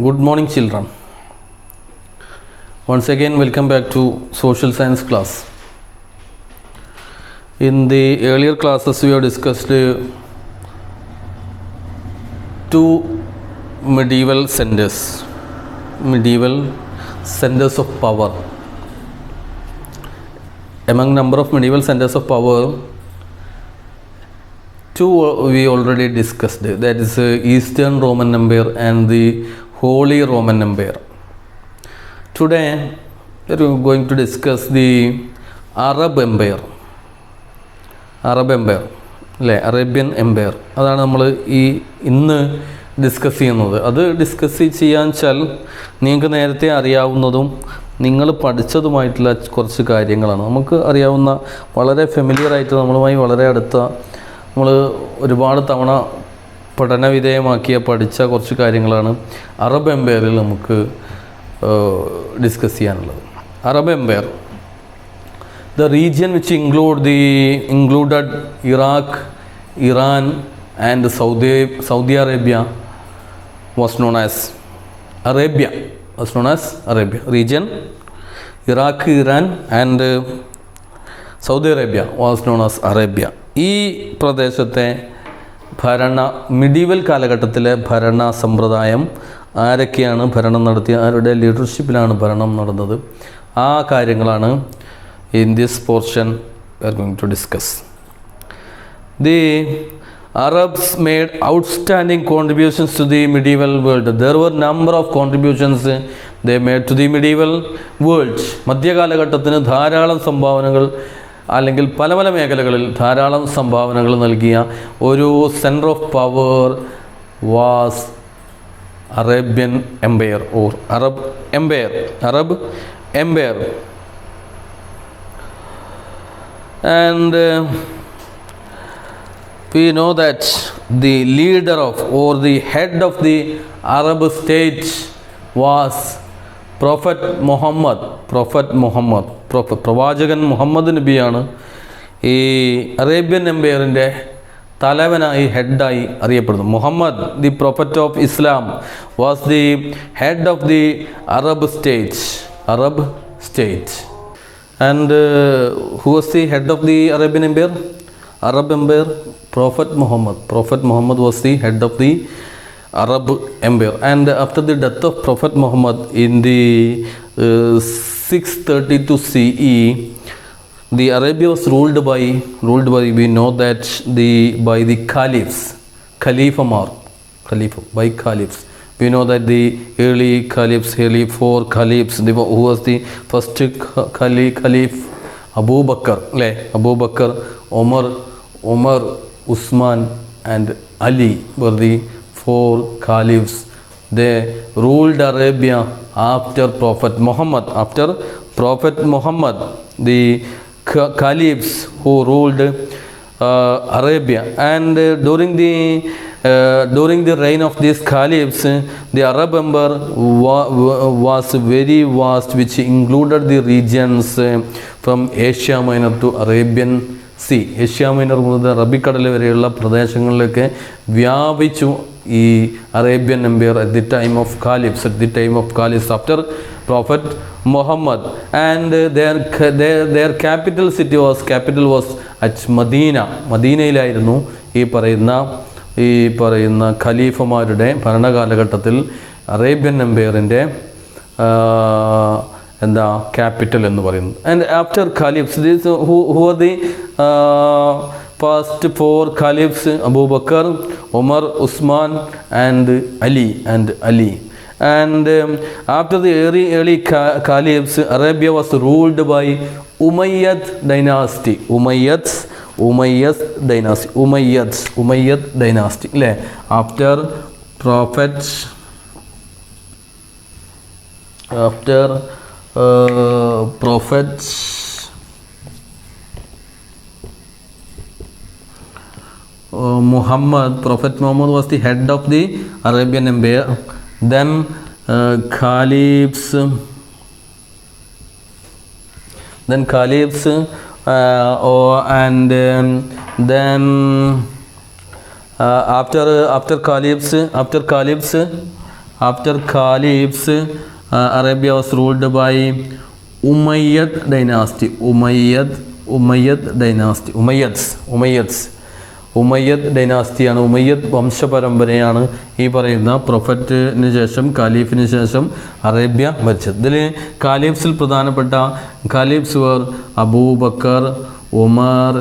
Good morning, children. Once again, welcome back to social science class. In the earlier classes, we have discussed two medieval centers of power. Among number of medieval centers of power, two we already discussed, that is Eastern Roman Empire and the Holy Roman Empire. Today we are going to discuss the Arab Empire. Arabian Empire. അതാണ് നമ്മൾ ഇന്ന് discuss ചെയ്യുന്നത്. അത് discuss ചെയ്യാന്ന് വെച്ചാൽ നിങ്ങൾക്ക് നേരത്തെ അറിയാവുന്നതും നിങ്ങൾ പഠിച്ചതുമായിട്ടുള്ള കുറച്ച് കാര്യങ്ങളാണ്. നമുക്ക് അറിയാവുന്ന വളരെ ഫെമിലിയറായിട്ട് നമ്മളുമായി വളരെ അടുത്ത നമ്മൾ ഒരുപാട് തവണ പഠനവിധേയമാക്കിയ പഠിച്ച കുറച്ച് കാര്യങ്ങളാണ് അറബ് എംപയറിൽ നമുക്ക് ഡിസ്കസ് ചെയ്യാനുള്ളത്. Arab empire, the region which included Iraq, Iran and Saudi Arabia was known as Arabia. Region Iraq, Iran and Saudi Arabia was known as Arabia. ഈ പ്രദേശത്തെ മിഡീവൽ കാലഘട്ടത്തിലെ ഭരണ സമ്പ്രദായം, ആരൊക്കെയാണ് ഭരണം നടത്തിയ, ആരുടെ ലീഡർഷിപ്പിലാണ് ഭരണം നടന്നത്, ആ കാര്യങ്ങളാണ് in this portion we are going to discuss. The Arabs made outstanding contributions to the medieval world. There were number of contributions they made to the medieval world. മധ്യകാലഘട്ടത്തിന് ധാരാളം സംഭാവനകൾ അല്ലെങ്കിൽ പല പല മേഖലകളിൽ ധാരാളം സംഭാവനകൾ നൽകിയ ഒരു centre of power was Arabian empire or Arab empire. And we know that the leader of or the head of the Arab state was പ്രവാചകൻ മുഹമ്മദ് നബിയാണ് ഈ അറേബ്യൻ എംപയറിൻ്റെ തലവനായി ഹെഡായി അറിയപ്പെടുന്നു. Muhammad, the prophet of Islam, was the head of the Arab state. And who was the head of the Arabian Empire? Prophet Muhammad was the head of the Arab Empire. And after the death of Prophet Muhammad in the 632 CE, the Arabia was ruled by we know that by the caliphs, by caliphs. We know that the early four caliphs, who was the first caliph? Abu Bakr, Omar, Usman and Ali were the four caliphs. They ruled Arabia after Prophet Muhammad. The caliphs who ruled Arabia, and during the reign of these caliphs, the Arab Empire was very vast, which included the regions from Asia Minor to Arabian Sea. Asia minor മുതൽ അറബിക്കടൽ വരെയുള്ള പ്രദേശങ്ങളിലൊക്കെ വ്യാപിച്ചു ഈ Arabian empire at the time of caliphs after Prophet Muhammad. And their capital was at മദീനയിലായിരുന്നു ഈ പറയുന്ന ഖലീഫമാരുടെ ഭരണകാലഘട്ടത്തിൽ അറേബ്യൻ എംപയറിൻ്റെ ക്യാപിറ്റൽ എന്ന് പറയുന്നത്. And after caliphs, who are the first four caliphs? Abu Bakr, Umar, Usman and Ali. And after the early caliphs, Arabia was ruled by Umayyad dynasty. Umayyad dynasty. After prophets Prophet Muhammad was the head of the Arabian Empire. Then caliphs, and then after caliphs After caliphs, Arabia was ruled by Umayyad dynasty. Umayyad dynasty. Umayyad ഡൈനാസ്റ്റിയാണ്, Umayyad വംശപരമ്പരയാണ് ഈ പറയുന്ന പ്രൊഫറ്റിന് ശേഷം ഖലീഫിന് ശേഷം Arabia ഭരിച്ചത്. ഇതിൽ ഖലീഫ്സിൽ പ്രധാനപ്പെട്ട ഖലീഫ്സ് വർ Abubakar, Umar,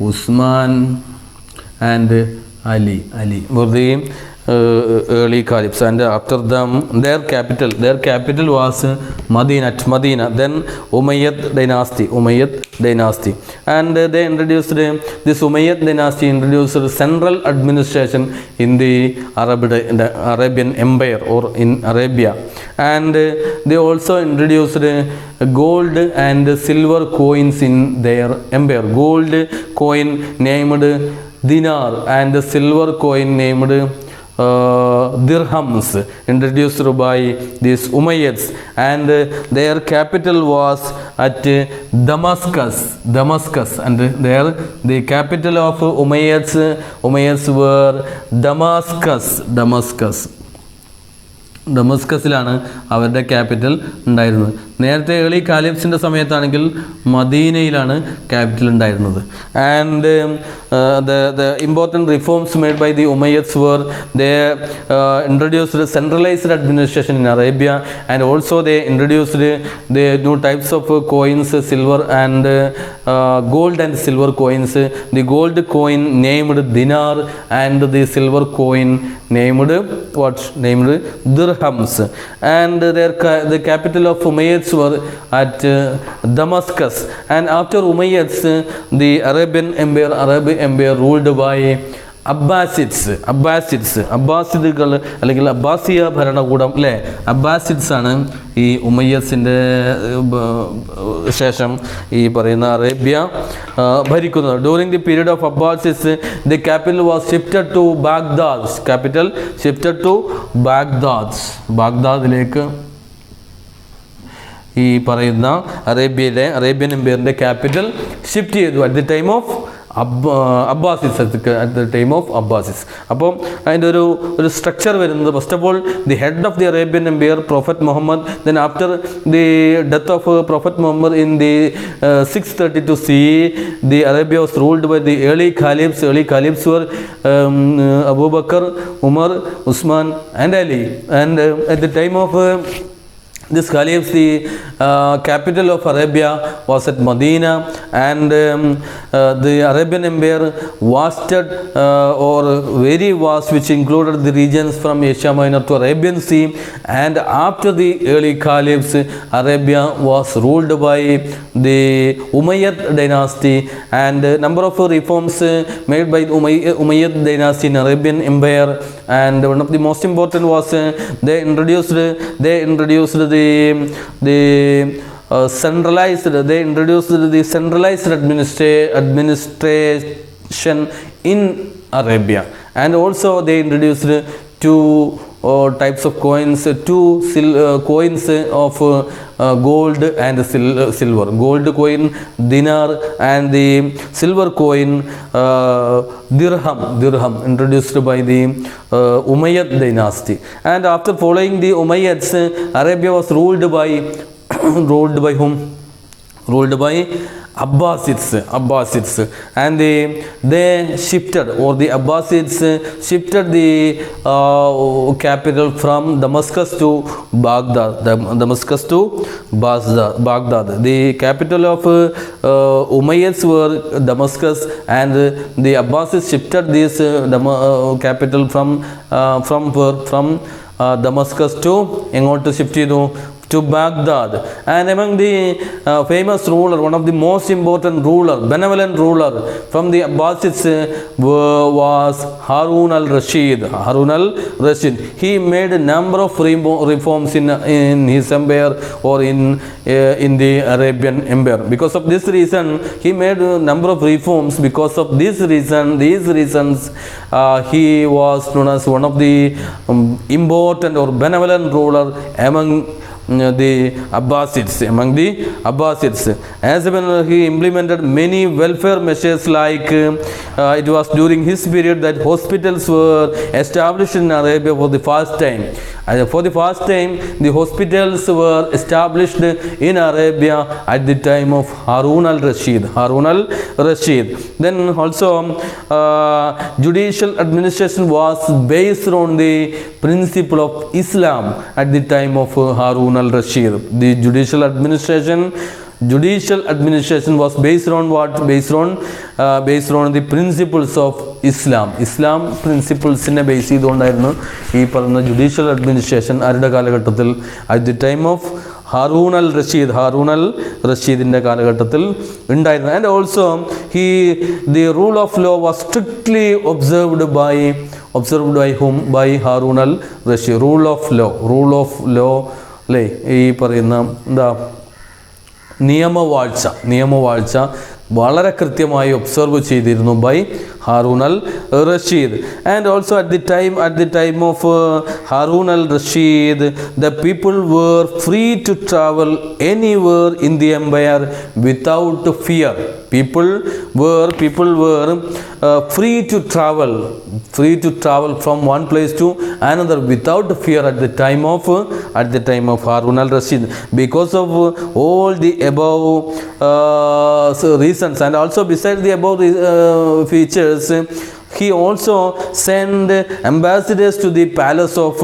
Usman and Ali. വെറുതെ early caliphs, and after them their capital was Medina. Then Umayyad dynasty, and they introduced this Umayyad dynasty introduced central administration in the Arabian Empire or in Arabia, and they also introduced gold and silver coins in their empire. Gold coin named dinar and silver coin named dirhams introduced by these Umayyads, and their capital was at Damascus, and there the capital of Umayyads were ഡമസ്കസിലാണ് അവരുടെ capital ഉണ്ടായിരുന്നത്. നേരത്തെ early കാലിഫ്സിൻ്റെ സമയത്താണെങ്കിൽ മദീനയിലാണ് capital ഉണ്ടായിരുന്നത്. And the important reforms made by the Umayyads were they introduced centralized administration in Arabia, and also they introduced the new types of coins, silver and gold and silver coins. The gold coin named dinar and the silver coin named dirhams, and the capital of Umayyads were at Damascus. And after Umayyads, the Arabian Empire ruled by അബ്ബാസിദുകൾ അല്ലെങ്കിൽ അബ്ബാസിയ ഭരണകൂടം അല്ലേ, അബ്ബാസിഡ്സ് ആണ് ഈ ഉമയ്യസിൻ്റെ ശേഷം ഈ പറയുന്ന Arabia ഭരിക്കുന്നത്. During the period of Abbasids the capital was shifted to ബാഗ്ദാദിലേക്ക് ഈ പറയുന്ന അറേബ്യൻ എംപയറിൻ്റെ ക്യാപിറ്റൽ ഷിഫ്റ്റ് ചെയ്തു at the time of Abbasids, at the time of Abbasids. അപ്പോൾ അതിൻ്റെ ഒരു സ്ട്രക്ചർ വരുന്നത്, first of all the head of the Arabian empire prophet Muhammad. Then after the death of prophet Muhammad in the 632 CE, the Arabia was ruled by the early caliphs. Were Abu Bakr, Umar, Usman and Ali. And at the time of this caliphs, the capital of Arabia was at Medina, and the Arabian Empire vasted or very vast, which included the regions from Asia Minor to Arabian Sea. And after the early caliphs, Arabia was ruled by the Umayyad dynasty, and number of reforms made by the Umayyad dynasty in Arabian Empire. And one of the most important was they introduced the centralized administration in Arabia, and also they introduced two types of coins, coins of gold and silver. Gold coin dinar and the silver coin dirham introduced by the Umayyad dynasty. And after following the Umayyads, Arabia was ruled by whom? Ruled by Abbasids, and they shifted, or the Abbasids shifted the capital from Damascus to Baghdad. The capital of Umayyads were Damascus, and the Abbasids shifted this capital from Damascus to to Baghdad. And among the famous ruler, one of the most important benevolent ruler from the Abbasids was Harun al-Rashid. He made a number of reforms in his empire, or in the Arabian Empire. Because of this reason, he made a number of reforms. Because of these reasons, he was known as one of the important or benevolent ruler among the Abbasids, among the Abbasids. As well, he implemented many welfare measures, like it was during his period that hospitals were established in Arabia for the first time. For the first time, the hospitals were established in Arabia at the time of Harun al-Rashid. Then also, judicial administration was based on the principle of Islam at the time of Harun al-Rashid. The judicial administration was based on what? Based on the principles of Islam. Islam principles in a base ചെയ്തുകൊണ്ടായിരുന്നു ഈ പറയുന്ന judicial administration ആരുടെ കാലഘട്ടത്തിൽ? At the time of Harun al-Rashidന്റെ കാലഘട്ടത്തിൽ ഉണ്ടായിരുന്നു. And also the rule of law was strictly observed by whom? By Harun al-Rashid. Rule of law അല്ലേ, ഈ പറയുന്ന എന്താ നിയമവാഴ്ച വളരെ കൃത്യമായി ഒബ്സർവ് ചെയ്തിരുന്നു by Harun al-Rashid. And also at the time of Harun al-Rashid, the people were free to travel anywhere in the empire without fear. People were free to travel from one place to another without fear at the time of Harun al-Rashid, because of all the above reasons. And also besides the above features, he also sent ambassadors to the palace of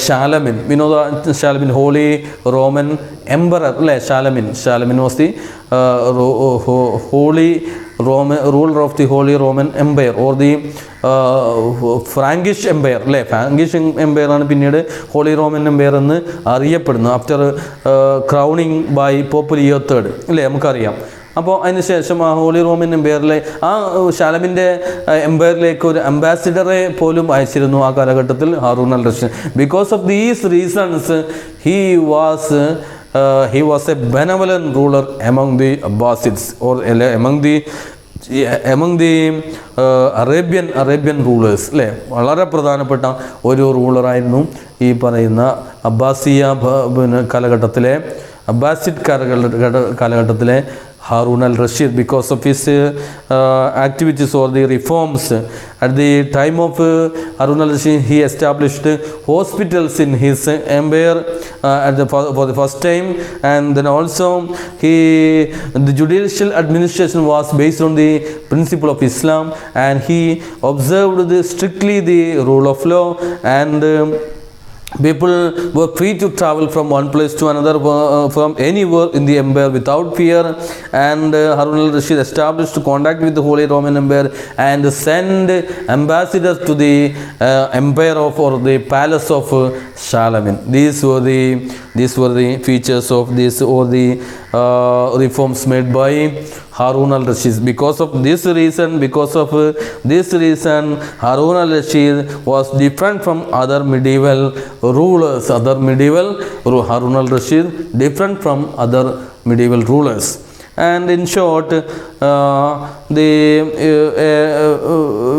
Shalamin. We know the Shalamin, Holy Roman Emperor. Shalamin was the Holy Roman ruler of the Holy Roman Empire, or the Frankish Empire. Frankish Empire ആണ് പിന്നീട് Holy Roman Empire എന്ന് അറിയപ്പെടുന്നു, after crowning by Pope Leo III. അല്ലേ, നമുക്കറിയാം. അപ്പോൾ അതിന് ശേഷം ആ ഹോളി റോമൻ എംപയറിലെ ആ ഷാലമിൻ്റെ എംപയറിലേക്ക് ഒരു അംബാസിഡറെ പോലും അയച്ചിരുന്നു ആ കാലഘട്ടത്തിൽ Harun al Rashid. Because of these reasons he was a benevolent ruler among the Abbasids, or among the Arabian rulers. അല്ലേ, വളരെ പ്രധാനപ്പെട്ട ഒരു റൂളറായിരുന്നു ഈ പറയുന്ന അബ്ബാസിഡ് കാലഘട്ടത്തിലെ Harun al-Rashid, because of his activities or the reforms. At the time of Harun al-Rashid, he established hospitals in his empire for the first time, and then also the judicial administration was based on the principle of Islam, and he observed strictly the rule of law, and people were free to travel from one place to another, from anywhere in the empire without fear. And Harun al-Rashid established contact with the Holy Roman Empire and sent ambassadors to the empire of, or the palace of Shalamin. These were the features of this, or the reforms made by Harun al-Rashid. Because of this reason, Harun al-Rashid was different from other medieval rulers. Harun al-Rashid different from other medieval rulers. And in short,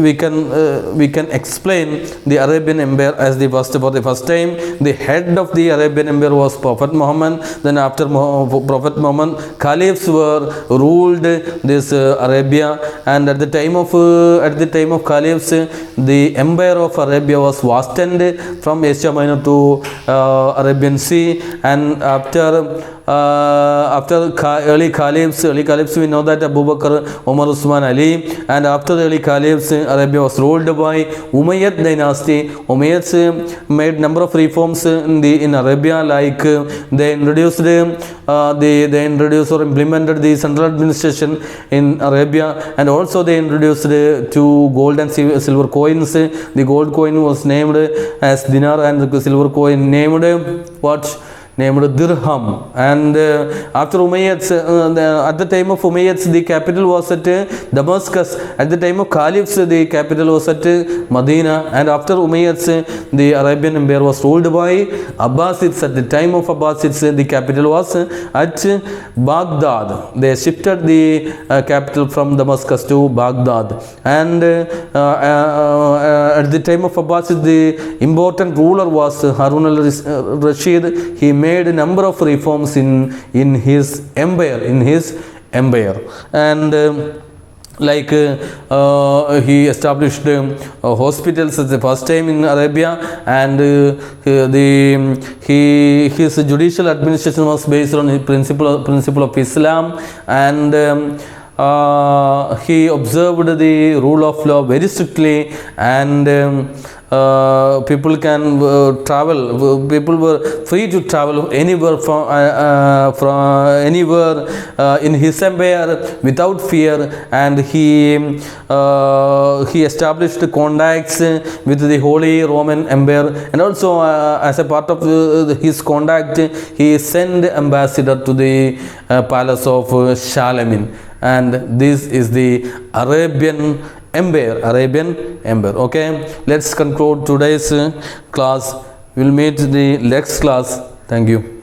we can explain the Arabian Empire as for the first time. The head of the Arabian Empire was Prophet Muhammad. Then after Prophet Muhammad, caliphs were ruled this Arabia. And at the time of caliphs, the empire of Arabia was vastly from Asia Minor to Arabian Sea. And after early caliphs, we know that Abu Bakr, Umar, Usman, Ali. And after the early caliphs, Arabia was ruled by Umayyad dynasty. Umayyads made number of reforms in Arabia, like they introduced or implemented the central administration in Arabia, and also they introduced two gold and silver coins. The gold coin was named as dinar, and the silver coin named dirham. And after Umayyads, at the time of Umayyads, the capital was at Damascus. At the time of Caliphs, the capital was at Medina. And after Umayyads, the Arabian Empire was ruled by Abbasids. At the time of Abbasids, the capital was at Baghdad. They shifted the capital from Damascus to Baghdad. And at the time of Abbasids, the important ruler was Harun al-Rashid. He made a number of reforms in his empire. And he established hospitals at the first time in Arabia, and his judicial administration was based on the principle of Islam, and he observed the rule of law very strictly, and people can travel. People were free to travel anywhere from anywhere in his empire without fear. And he established contacts with the Holy Roman Empire, and also as a part of his contact, he sent ambassador to the palace of Charlemagne. And this is the Arabian Empire. Okay, let's conclude today's class. We'll meet the next class. Thank you.